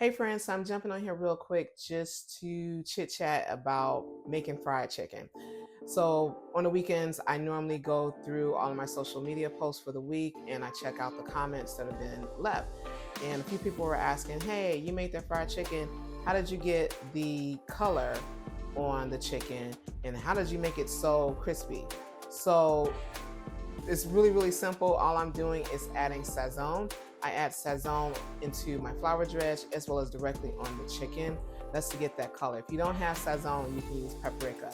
Hey friends, so I'm jumping on here real quick just to chit chat about making fried chicken. So on the weekends, I normally go through all of my social media posts for the week and I check out the comments that have been left. And a few people were asking, hey, you made that fried chicken. How did you get the color on the chicken? And how did you make it so crispy? So it's really, really simple. All I'm doing is adding sazon. I add sazon into my flour dredge as well as directly on the chicken. That's to get that color. If you don't have sazon, you can use paprika.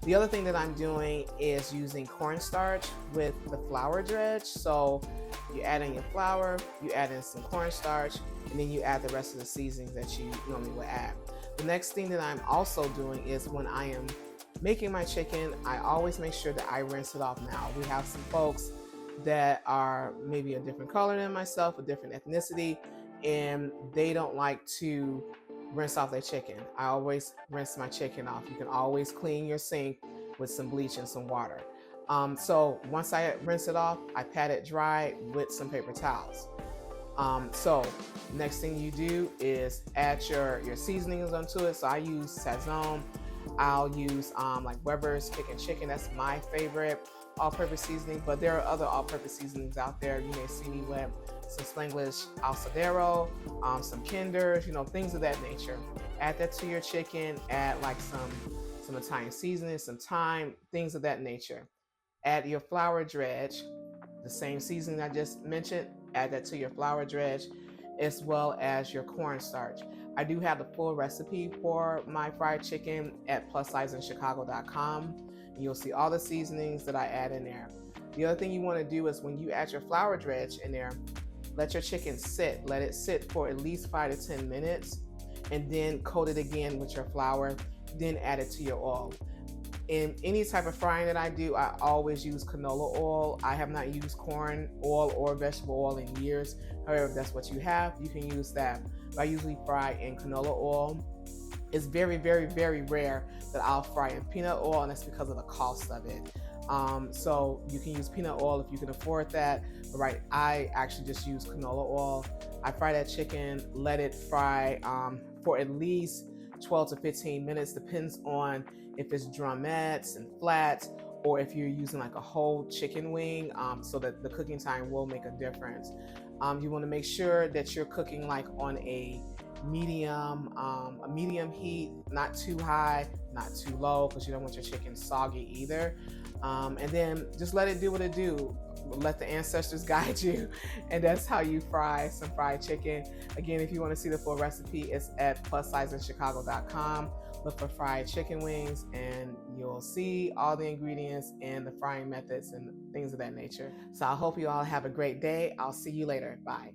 The other thing that I'm doing is using cornstarch with the flour dredge. So you add in your flour, you add in some cornstarch, and then you add the rest of the seasonings that you normally would add. The next thing that I'm also doing is when I am making my chicken, I always make sure that I rinse it off now. We have some folks that are maybe a different color than myself, a different ethnicity, and they don't like to rinse off their chicken. I always rinse my chicken off. You can always clean your sink with some bleach and some water. So once I rinse it off, I pat it dry with some paper towels. So next thing you do is add your seasonings onto it. So I use sazon. I'll use like Weber's Chicken Chicken. That's my favorite all-purpose seasoning, but there are other all-purpose seasonings out there. You may see me with some Spanglish Alsadero, some Kinders, things of that nature. Add that to your chicken. Add like some Italian seasoning, some thyme, things of that nature. Add your flour dredge, the same seasoning I just mentioned. Add that to your flour dredge as well as your cornstarch. I do have the full recipe for my fried chicken at plussizeinchicago.com. You'll see all the seasonings that I add in there. The other thing you want to do is when you add your flour dredge in there, let your chicken sit. Let it sit for at least 5 to 10 minutes and then coat it again with your flour, then add it to your oil. In any type of frying that I do, I always use canola oil. I have not used corn oil or vegetable oil in years. However, if that's what you have, you can use that. But I usually fry in canola oil. It's very, very, very rare that I'll fry in peanut oil, and that's because of the cost of it. So you can use peanut oil if you can afford that. But right, I actually just use canola oil. I fry that chicken, let it fry for at least 12 to 15 minutes, depends on if it's drumettes and flats or if you're using like a whole chicken wing, so that the cooking time will make a difference. You want to make sure that you're cooking like on a medium heat, not too high, not too low, because you don't want your chicken soggy either. And then just let it do what it do. Let the ancestors guide you, and that's how you fry some fried chicken. Again, if you want to see the full recipe, it's at plussizeinchicago.com. Look for fried chicken wings, and you'll see all the ingredients and the frying methods and things of that nature. So I hope you all have a great day. I'll see you later. Bye.